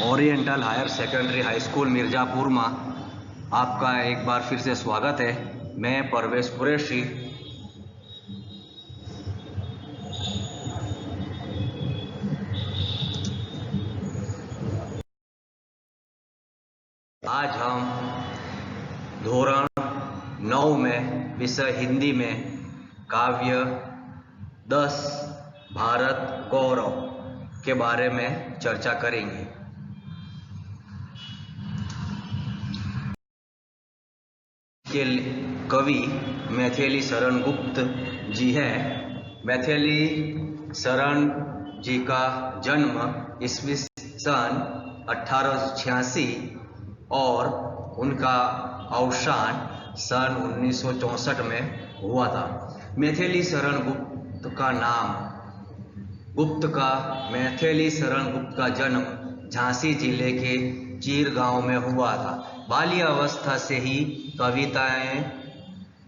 Oriental higher secondary high school Mirzapur में आपका एक बार फिर से स्वागत है। मैं परवेश कुरैशी। आज हम धोरण 9 में विषय हिंदी में काव्य 10 भारत गौरव के बारे में चर्चा करेंगे। के कवि मैथिली शरण गुप्त जी हैं। मैथिली शरण जी का जन्म ईस्वी सन 1886 और उनका अवसान सन 1964 में हुआ था। मैथिली शरण गुप्त का मैथिली शरण गुप्त का जन्म झांसी जिले के चीर गांव में हुआ था। बाल्यावस्था से ही कविताएं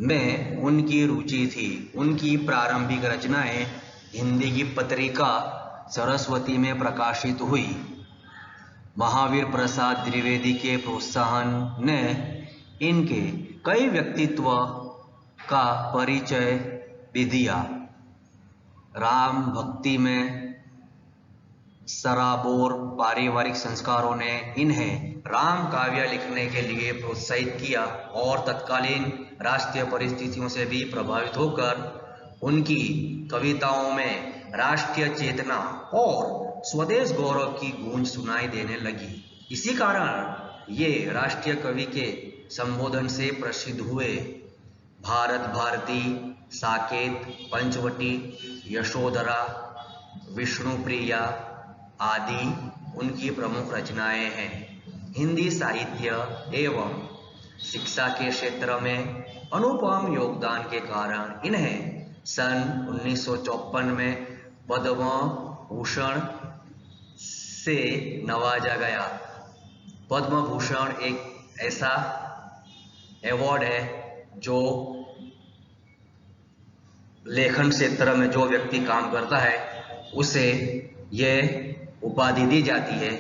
में उनकी रुचि थी। उनकी प्रारंभिक रचनाएं हिंदी की पत्रिका सरस्वती में प्रकाशित हुई। महावीर प्रसाद द्विवेदी के प्रोत्साहन ने इनके कई व्यक्तित्व का परिचय भी दिया। राम भक्ति में सराबोर पारिवारिक संस्कारों ने इन्हें राम काव्य लिखने के लिए प्रोत्साहित किया और तत्कालीन राष्ट्रीय परिस्थितियों से भी प्रभावित होकर उनकी कविताओं में राष्ट्रीय चेतना और स्वदेश गौरव की गूंज सुनाई देने लगी। इसी कारण ये राष्ट्रीय कवि के संबोधन से प्रसिद्ध हुए। भारत भारती, साकेत, पंचवटी, यशोधरा, विष्णुप्रिया आदि उनकी प्रमुख रचनाएं हैं। हिंदी साहित्य एवं शिक्षा के क्षेत्र में अनुपम योगदान के कारण इन्हें सन 1954 में पद्म भूषण से नवाजा गया। पद्म भूषण एक ऐसा अवार्ड है जो लेखन क्षेत्र में जो व्यक्ति काम करता है उसे यह उपाधि दी जाती है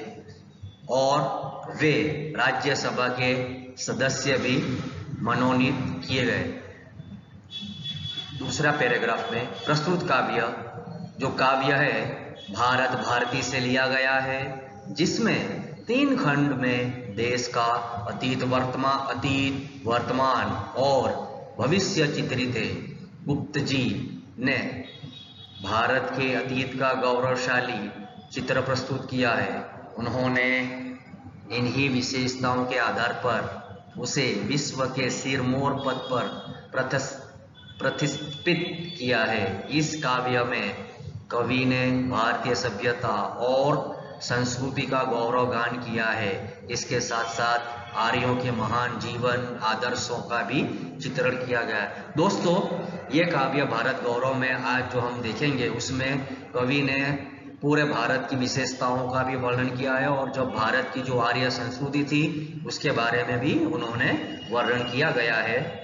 और वे राज्यसभा के सदस्य भी मनोनीत किए गए। दूसरा पैराग्राफ में प्रस्तुत काव्य है भारत भारती से लिया गया है, जिसमें 3 खंड में देश का अतीत, वर्तमान और भविष्य चित्रित है। गुप्त जी ने भारत के अतीत का गौरवशाली चित्र प्रस्तुत किया है। उन्होंने इन्हीं विशेषताओं के आधार पर उसे विश्व के सिरमौर पद पर प्रतिष्ठित किया है। इस काव्य में कवि ने भारतीय सभ्यता और संस्कृति का गौरव गान किया है। इसके साथ साथ आर्यों के महान जीवन आदर्शों का भी चित्रण किया गया है। दोस्तों, ये काव्य भारत गौरव में आज जो हम देखेंगे उसमें कवि ने पूरे भारत की विशेषताओं का भी वर्णन किया है और जो भारत की जो आर्य संस्कृति थी उसके बारे में भी उन्होंने वर्णन किया गया है।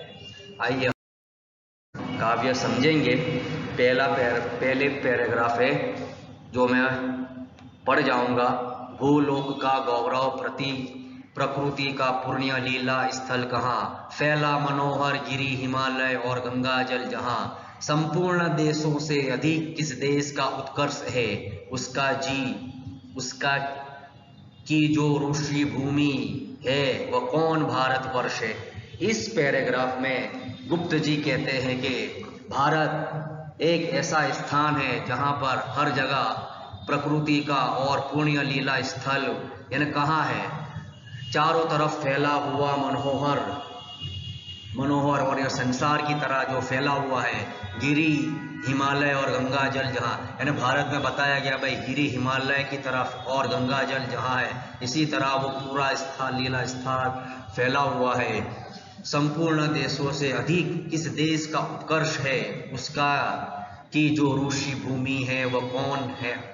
आइए काव्य समझेंगे। पहले पैराग्राफ है जो मैं पढ़ जाऊंगा। भूलोक का गौरव प्रकृति का पुण्य लीला स्थल कहाँ, फैला मनोहर गिरी हिमालय और गंगा जल जहाँ, संपूर्ण देशों से अधिक किस देश का उत्कर्ष है, उसका की जो ऋषि भूमि है वह कौन भारतवर्ष है। इस पैराग्राफ में गुप्त जी कहते हैं कि भारत एक ऐसा स्थान है जहाँ पर हर जगह प्रकृति का और पुण्य लीला स्थल यानी कहाँ है, चारों तरफ फैला हुआ मनोहर और यह संसार की तरह जो फैला हुआ है, गिरी हिमालय और गंगा जल जहाँ, यानी भारत में बताया गया भाई गिरी हिमालय की तरफ और गंगा जल जहाँ है, इसी तरह वो पूरा स्थान लीला स्थान फैला हुआ है। संपूर्ण देशों से अधिक किस देश का उत्कर्ष है, उसका कि जो ऋषि भूमि है वह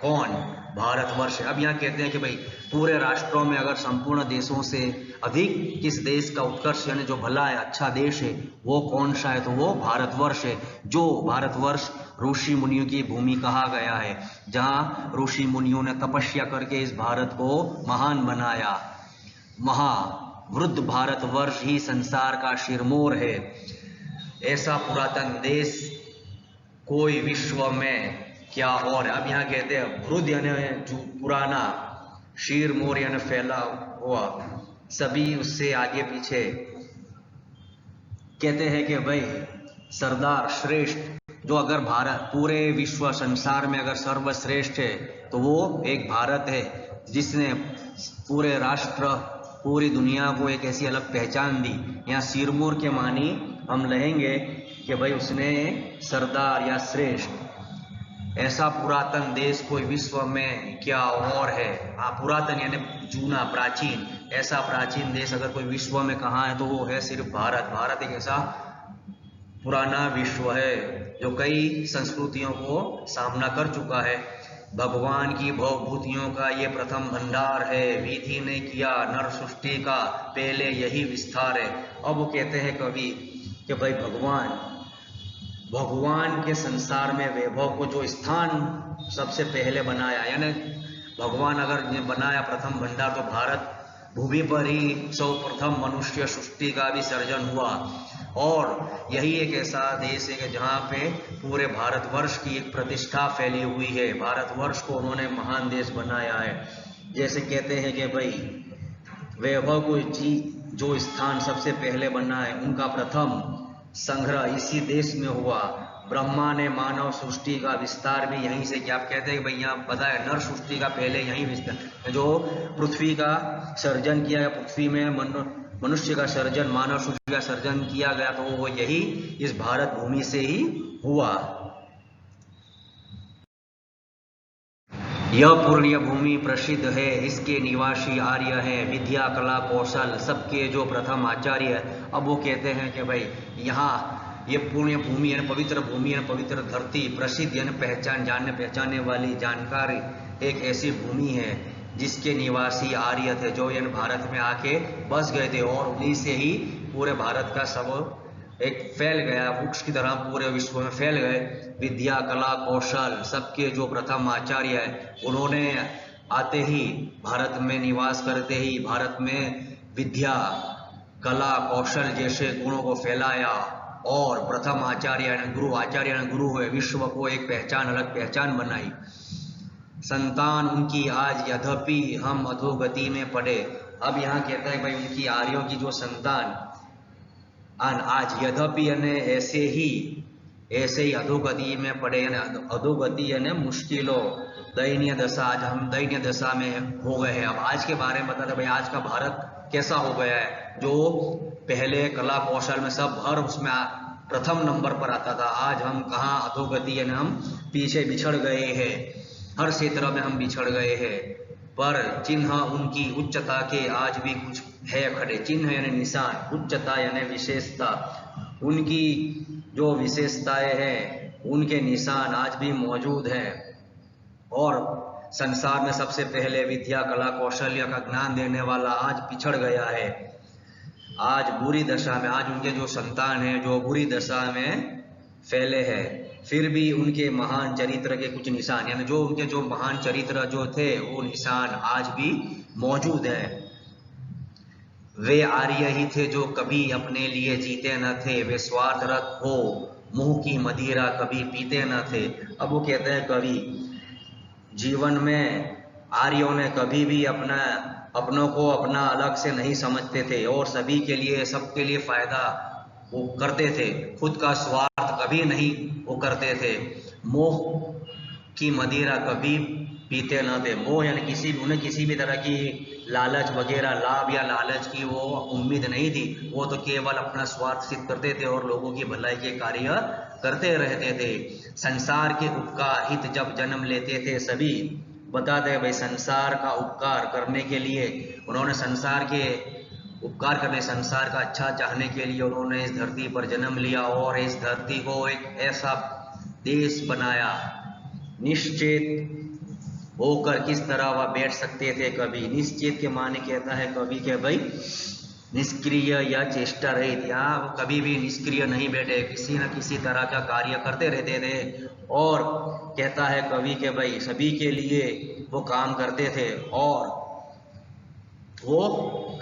कौन भारतवर्ष है। अब यहाँ कहते हैं कि भाई पूरे राष्ट्रों में अगर संपूर्ण देशों से अधिक किस देश का उत्कर्ष यानी जो भला है, अच्छा देश है, वो कौन सा है, तो वो भारतवर्ष है। जो भारतवर्ष ऋषि मुनियों की भूमि कहा गया है, जहाँ ऋषि मुनियों ने तपस्या करके इस भारत को महान बनाया। महावृद्ध भारतवर्ष ही संसार का शिरमोर है। ऐसा पुरातन देश कोई विश्व में क्या और। अब यहाँ कहते हैं वृद्ध यानी जो पुराना, शीर मोर यानी फैला हुआ, सभी उससे आगे पीछे। कहते हैं कि भाई सरदार श्रेष्ठ, जो अगर भारत पूरे विश्व संसार में अगर सर्वश्रेष्ठ है तो वो एक भारत है, जिसने पूरे राष्ट्र पूरी दुनिया को एक ऐसी अलग पहचान दी। यहाँ सिरमौर के मानी हम लेंगे कि भाई उसने सरदार या श्रेष्ठ। ऐसा पुरातन देश कोई विश्व में क्या और है। हाँ, पुरातन यानी जूना, प्राचीन। ऐसा प्राचीन देश अगर कोई विश्व में कहाँ है तो वो है सिर्फ भारत। भारत एक ऐसा पुराना विश्व है जो कई संस्कृतियों को सामना कर चुका है। भगवान की भवभूतियों का ये प्रथम भंडार है, विधि ने किया नर सृष्टि का पहले यही विस्तार है। अब वो कहते हैं कवि कि भाई भगवान के संसार में वैभव को जो स्थान सबसे पहले बनाया, यानी भगवान अगर बनाया प्रथम भंडार तो भारत भूमि पर ही सर्वप्रथम मनुष्य सृष्टि का भी सर्जन हुआ। और यही एक ऐसा देश है कि जहाँ पे पूरे भारतवर्ष की एक प्रतिष्ठा फैली हुई है। भारतवर्ष को उन्होंने महान देश बनाया है। जैसे कहते हैं कि भाई वैभव को जो स्थान सबसे पहले बना है, उनका प्रथम संग्रह इसी देश में हुआ। ब्रह्मा ने मानव सृष्टि का विस्तार भी यहीं से किया। आप कहते हैं कि भाई यहाँ पता है नर सृष्टि का पहले यहीं विस्तार, जो पृथ्वी का सर्जन किया गया, पृथ्वी में मनुष्य का सर्जन, मानव सृष्टि का सर्जन किया गया, तो वो यही इस भारत भूमि से ही हुआ। यह पुण्य भूमि प्रसिद्ध है, इसके निवासी आर्य हैं, विद्या कला कौशल सबके जो प्रथम आचार्य है। अब वो कहते हैं कि भाई यहाँ ये पुण्य भूमि है, पवित्र भूमि है, पवित्र धरती, प्रसिद्ध यानी पहचान, जानने पहचाने वाली, जानकारी, एक ऐसी भूमि है जिसके निवासी आर्य थे, जो यानी भारत में आके बस गए थे। और उन्हीं से ही पूरे भारत का सब एक फैल गया, वृक्ष की तरह पूरे विश्व में फैल गए। विद्या कला कौशल सबके जो प्रथम आचार्य है, उन्होंने आते ही भारत में निवास करते ही भारत में विद्या कला कौशल जैसे गुणों को फैलाया। और प्रथम आचार्य ने गुरु हुए, विश्व को एक पहचान, अलग पहचान बनाई। संतान उनकी आज यद्यपि हम अधोगति में पड़े। अब यहाँ कहता है भाई उनकी आर्यों की जो संतान आज यद्यपि ऐसे ही अधोगति में पड़े, अधोगति यानी मुश्किलों, दयनीय दशा, आज हम दयनीय दशा में हो गए हैं। अब आज के बारे में बताते भाई आज का भारत कैसा हो गया है, जो पहले कला कौशल में सब हर उसमें प्रथम नंबर पर आता था, आज हम कहाँ अधोगति यानी हम पीछे बिछड़ गए हैं, हर क्षेत्र में हम बिछड़ गए हैं। पर चिन्ह उनकी उच्चता के आज भी कुछ है खड़े। चिन्ह यानी निशान, उच्चता यानी विशेषता, उनकी जो विशेषताएं हैं उनके निशान आज भी मौजूद हैं। और संसार में सबसे पहले विद्या कला कौशल्य का ज्ञान देने वाला आज पिछड़ गया है, आज बुरी दशा में, आज उनके जो संतान हैं जो बुरी दशा में फैले हैं। फिर भी उनके महान चरित्र के कुछ निशान, यानी जो उनके जो महान चरित्र जो थे वो निशान आज भी मौजूद है। वे आर्य ही थे जो कभी अपने लिए जीते न थे, वे स्वार्थरत हो मुंह की मदिरा कभी पीते न थे। अब वो कहते हैं कवि जीवन में आर्यों ने कभी भी अपनों को अपना अलग से नहीं समझते थे और सभी के लिए, सबके लिए फायदा वो करते थे, खुद का स्वार्थ कभी नहीं वो करते थे। मोह की मदिरा कभी पीते न थे। मोह यानी उन्हें किसी भी तरह की लालच वगैरह, लाभ या लालच की वो उम्मीद नहीं थी। वो तो केवल अपना स्वार्थ सिद्ध करते थे और लोगों की भलाई के कार्य करते रहते थे। संसार के उपकार हित जब जन्म लेते थे सभी, बताते हैं भाई संसार का उपकार करने के लिए उन्होंने, संसार के उपकार करने, संसार का अच्छा चाहने के लिए उन्होंने इस धरती पर जन्म लिया और इस धरती को एक ऐसा देश बनाया, निश्चित होकर किस तरह वह बैठ सकते थे कभी। निश्चित के माने कहता है कवि के भाई निष्क्रिय या चेष्टा रहित, यहाँ वो कभी भी निष्क्रिय नहीं बैठे, किसी न किसी तरह का कार्य करते रहते थे। और कहता है कवि के भाई सभी के लिए वो काम करते थे और वो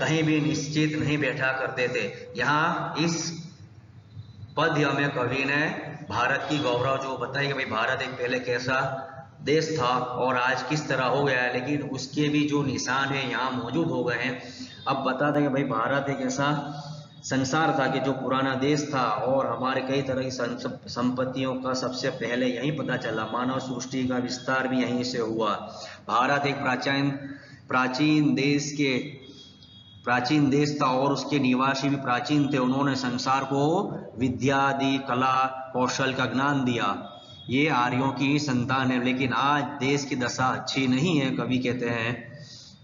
कहीं भी निश्चित नहीं बैठा करते थे। यहाँ इस पद्य में कवि ने भारत की गौरव जो बताई कि भाई भारत एक पहले कैसा देश था और आज किस तरह हो गया है, लेकिन उसके भी जो निशान है यहाँ मौजूद हो गए हैं। अब बता दें कि भाई भारत एक ऐसा संसार था कि जो पुराना देश था और हमारे कई तरह की संपत्तियों का सबसे पहले यहीं पता चला, मानव सृष्टि का विस्तार भी यहीं से हुआ। भारत एक प्राचीन देश था और उसके निवासी भी प्राचीन थे। उन्होंने संसार को विद्या आदि कला कौशल का ज्ञान दिया। ये आर्यों की संतान है, लेकिन आज देश की दशा अच्छी नहीं है, कवि कहते हैं।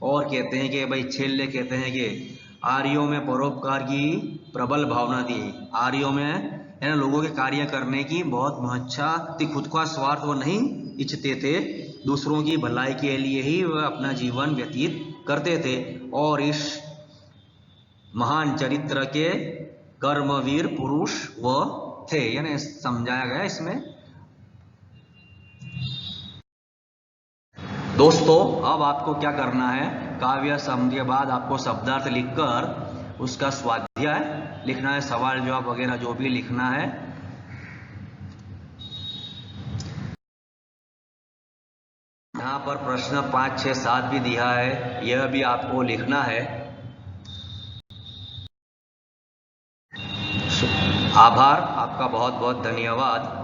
और कहते हैं कि भाई छेल्ले कहते हैं कि आर्यों में परोपकार की प्रबल भावना थी। आर्यों में लोगों के कार्य करने की बहुत महत्ता थी, खुद का स्वार्थ वो नहीं इच्छते थे, दूसरों की भलाई के लिए ही वह अपना जीवन व्यतीत करते थे। और इस महान चरित्र के कर्मवीर पुरुष वो थे, यानी समझाया गया इसमें। दोस्तों अब आपको क्या करना है, काव्य समझ के बाद आपको शब्दार्थ लिखकर उसका स्वाध्याय लिखना है, सवाल जवाब वगैरह जो भी लिखना है। यहाँ पर प्रश्न 5, 6, 7 भी दिया है, यह भी आपको लिखना है। आभार, आपका बहुत बहुत धन्यवाद।